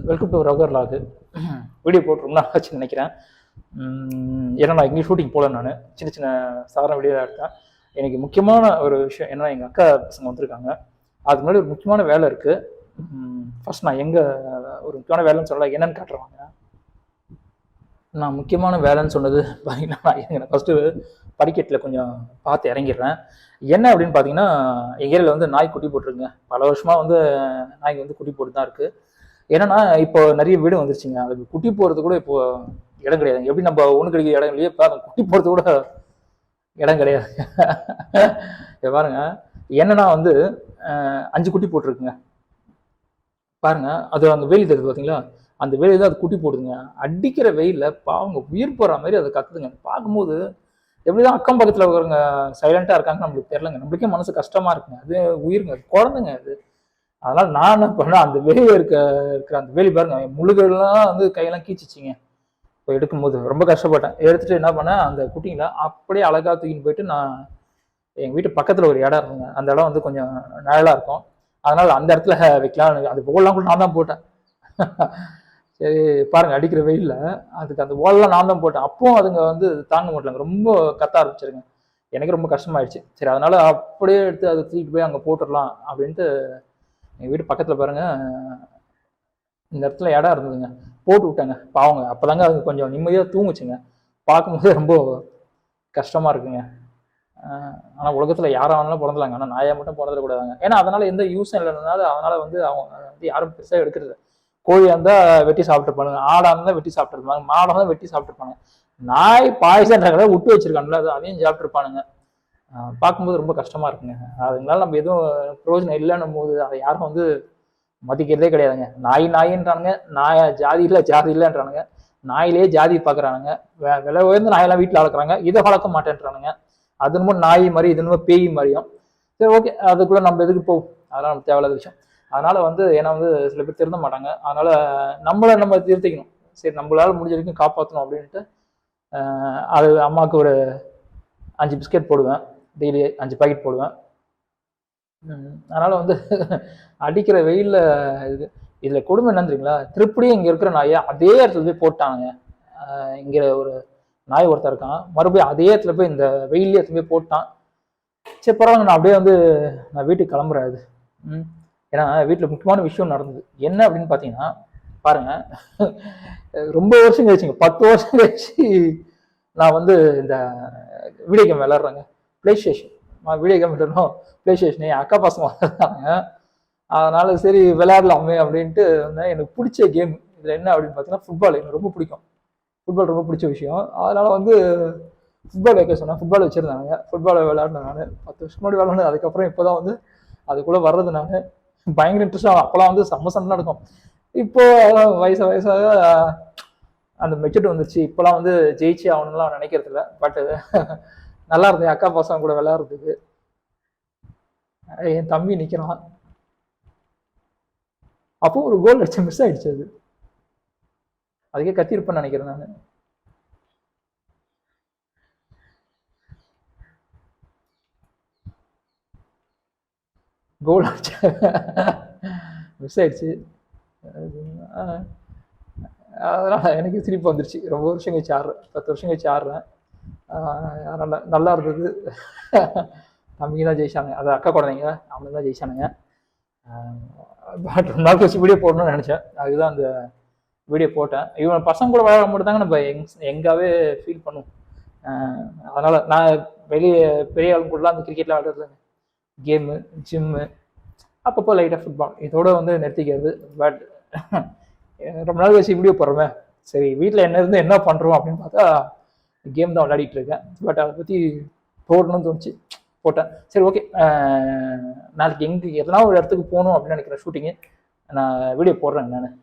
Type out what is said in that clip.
Welcome to rugger log. Video போட்டு ரொம்ப நாள் ஆச்சுன்னு நினைக்கிறேன். ஏன்னா நான் எங்கேயும் ஷூட்டிங் போகல. நான் சின்ன சின்ன சாதாரண வீடியோ தான் எடுத்தேன். எனக்கு முக்கியமான ஒரு விஷயம் என்னன்னா, எங்கள் அக்கா பசங்க வந்திருக்காங்க. அதுக்கு முன்னாடி ஒரு முக்கியமான வேலை இருக்குது. ஃபர்ஸ்ட் நான் எங்கே ஒரு முக்கியமான வேலைன்னு சொல்லலை, என்னன்னு காட்டுறவாங்க. நான் முக்கியமான வேலைன்னு சொன்னது பார்த்தீங்கன்னா, நான் ஃபஸ்ட்டு படிக்கட்டில் கொஞ்சம் பார்த்து இறங்கிடுறேன். என்ன அப்படின்னு பார்த்தீங்கன்னா, எங்கள் ஏரியாவில் வந்து நாய் குட்டி போட்டிருக்குங்க. பல வருஷமாக வந்து நாய்க்கு வந்து குட்டி போட்டு தான் இருக்குது. ஏன்னா இப்போ நிறைய வீடு வந்துருச்சுங்க. அதுக்கு குட்டி போகிறது கூட இப்போ இடம் கிடையாது. எப்படி நம்ம ஒன்று கிடைக்கிற இடம் இல்லையே, இப்போ அந்த குட்டி போகிறது கூட இடம் கிடையாது. பாருங்க, என்னன்னா வந்து 5 குட்டி போட்டிருக்குங்க. பாருங்க, அது அந்த வெயில் தெரியுது பார்த்தீங்களா, அந்த வெயில் தான் அது குட்டி போடுதுங்க. அடிக்கிற வெயிலில் பாவங்க உயிர் போகிற மாதிரி அதை கத்துதுங்க. பார்க்கும்போது எப்படிதான் அக்கம் பக்கத்தில் இருக்கிறவங்க சைலண்டாக இருக்காங்க நம்மளுக்கு தெரியலங்க. நம்மளுக்கே மனசு கஷ்டமா இருக்குங்க. அது உயிருங்க, அது குழந்தைங்க அது. அதனால நான் என்ன பண்ணேன், அந்த வெளியே இருக்கிற அந்த வேலி பாருங்க, முழுகெல்லாம் வந்து கையெல்லாம் கீச்சிச்சிங்க. இப்போ எடுக்கும்போது ரொம்ப கஷ்டப்பட்டேன். எடுத்துட்டு என்ன பண்ணேன், அந்த குட்டிங்களை அப்படியே அழகா தூக்கின்னு போயிட்டு நான் எங்கள் வீட்டு பக்கத்தில் ஒரு இடம் இருக்குங்க. அந்த இடம் வந்து கொஞ்சம் நிழலாக இருக்கும். அதனால அந்த இடத்துல வைக்கலாம். அது ஓலெல்லாம் கூட நான் தான் போட்டேன். சரி பாருங்க, அடிக்கிற வெயிலில் அதுக்கு அந்த ஓலெல்லாம் நான் தான் போட்டேன். அப்பவும் அதுங்க வந்து தாங்க மாட்டேங்க, ரொம்ப கத்த ஆரம்பிச்சிருங்க. எனக்கு ரொம்ப கஷ்டமாயிடுச்சு. சரி, அதனால அப்படியே எடுத்து அதை தூக்கிட்டு போய் அங்கே போட்டுடலாம் அப்படின்ட்டு எங்கள் வீட்டு பக்கத்தில் பாருங்க, இந்த இடத்துல இடம் இருந்ததுங்க, போட்டு விட்டாங்க. பாவங்க, அப்போதாங்க அது கொஞ்சம் நிம்மதியாக தூங்குச்சுங்க. பார்க்கும்போது ரொம்ப கஷ்டமாக இருக்குங்க. ஆனால் உலகத்தில் யாராவது பிறந்தலாங்க, ஆனால் நாயை மட்டும் பிறந்துடக்கூடாதுங்க. ஏன்னா அதனால் எந்த யூஸும் இல்லைனால அதனால் வந்து அவங்க வந்து யாரும் பெருசாக எடுக்கிறது. கோழியாக இருந்தால் வெட்டி சாப்பிட்டுருப்பாங்க, ஆடாக இருந்தால் வெட்டி சாப்பிட்டுருப்பாங்க, மாடாக இருந்தால் வெட்டி சாப்பிட்டுருப்பாங்க. நாய் பாய்சன்றதை விட்டு வச்சிருக்காங்கல்ல, அது அதையும் சாப்பிட்டுருப்பானுங்க. பார்க்கும்போது ரொம்ப கஷ்டமாக இருக்குங்க. அதனால நம்ம எதுவும் பிரயோஜனம் இல்லைன்னும் போது அதை யாரும் வந்து மதிக்கிறதே கிடையாதுங்க. நாயின்றானுங்க, ஜாதி இல்லைன்றானுங்க. நாயிலேயே ஜாதி பார்க்குறானுங்க. விலை உயர்ந்த நாயெல்லாம் வீட்டில் வளர்க்குறாங்க, இதை வளர்க்க மாட்டேன்றானுங்க. அது என்னமோ நாய் மாதிரி, இது என்னமோ பேய் மாதிரியும். சரி, ஓகே, அதுக்குள்ளே நம்ம எதுக்கு போவோம், அதெல்லாம் நமக்கு தேவையில்லாத விஷயம். அதனால வந்து ஏன்னா வந்து சில பேர் திருந்த மாட்டாங்க. அதனால நம்ம திருத்திக்கணும். சரி, நம்மளால முடிஞ்ச வரைக்கும் காப்பாற்றணும் அப்படின்ட்டு அது அம்மாவுக்கு ஒரு 5 பிஸ்கெட் போடுவேன், டெய்லி 5 பாக்கெட் போடுவேன். அதனால வந்து அடிக்கிற வெயிலில் இதில் கொடுமை என்னன்னு தெரியுங்களா, திருப்படியும் இங்கே இருக்கிற நாயை அதே இடத்துல போய் போட்டாங்க. இங்கே ஒரு நாய் ஒருத்தர் இருக்கான், மறுபடியும் அதே இடத்துல போய் இந்த வெயிலே எடுத்து போய் போட்டான். சரி பரவாயில்ல, நான் அப்படியே வந்து நான் வீட்டுக்கு கிளம்புறேன். அது ஏன்னா வீட்டில் முக்கியமான விஷயம் நடந்தது. என்ன அப்படின்னு பார்த்தீங்கன்னா, பாருங்க, ரொம்ப வருஷம் கழிச்சுங்க, 10 வருஷம் கழிச்சு நான் வந்து இந்த வீடியோ கேம் விளாட்றேங்க. பிளே ஸ்டேஷன், நான் வீடியோ கேம் விளாடணும், பிளே ஸ்டேஷன் என் அக்கா பசங்க வந்தாங்க. அதனால சரி விளையாடலாமே அப்படின்ட்டு வந்தேன். எனக்கு பிடிச்ச கேம் இதில் என்ன அப்படின்னு பார்த்தீங்கன்னா, ஃபுட்பால். எனக்கு ரொம்ப பிடிக்கும், ஃபுட்பால் ரொம்ப பிடிச்ச விஷயம். அதனால வந்து ஃபுட்பால் வைக்க சொன்னேன். ஃபுட்பால் வச்சுருந்தாங்க, ஃபுட்பாலை விளையாடினேன். நான் 10 வருஷம் முன்னாடி விளையாடுனேன். அதுக்கப்புறம் இப்போ தான் வந்து அதுக்குள்ளே வர்றது. நான் பயங்கர இன்ட்ரெஸ்டாக, அப்போலாம் வந்து செம்ம சண்டை நடக்கும். இப்போ வயசாக அந்த மெச்சூரிட்டி வந்துருச்சு. இப்போலாம் வந்து ஜெயிச்சு ஆகணும்லாம் நினைக்கிறது இல்லை. பட் நல்லா இருந்தேன் அக்கா பசங்க கூட விளையாடுறதுக்கு. என் தம்பி நிற்கிறான், அப்போ ஒரு கோல் அடிச்சு மிஸ் ஆயிடுச்சு. அதுக்கே கத்திருப்பேன்னு நினைக்கிறேன் நான். கோல் அடிச்ச மிஸ் ஆயிடுச்சு. அதனால் எனக்கு சிரிப்பு வந்துருச்சு. ரொம்ப வருஷம் கழிச்சு ஆடுறேன், 10 வருஷம் கழிச்சு ஆடுறேன். நல்லா இருந்தது. தம்பிங்க தான் ஜெயிச்சானுங்க, அது அக்கா குழந்தைங்க, அவங்க தான் ஜெயிச்சானுங்க. பட் 2 நாள் கழிச்சு வீடியோ போடணும்னு நினச்சேன், அதுதான் அந்த வீடியோ போட்டேன். இவன் பசங்க கூட விளையாட மட்டும் தாங்க நம்ம எங்காவே ஃபீல் பண்ணுவோம். அதனால் நான் வெளியே பெரிய ஆளுங்க கூடலாம் அந்த கிரிக்கெட்லாம் விளையாடுறதுங்க, கேமு, ஜிம்மு, அப்பப்போ லைட்டாக ஃபுட்பால், இதோட வந்து நிறுத்திக்கிறது. பட் ரொம்ப நாள் கழிச்சு வீடியோ போடுறோமே, சரி வீட்டில் என்ன இருந்து என்ன பண்ணுறோம் அப்படின்னு பார்த்தா கேம் தான் விளையாடிட்டு இருக்கேன். பட் அதை பற்றி போடணும்னு தோணுச்சு, போட்டேன். சரி, ஓகே, நாளைக்கு எதனா ஒரு இடத்துக்கு போகணும் அப்படின்னு நினைக்கிறேன், ஷூட்டிங்கு. நான் வீடியோ போடுறேங்க நான்.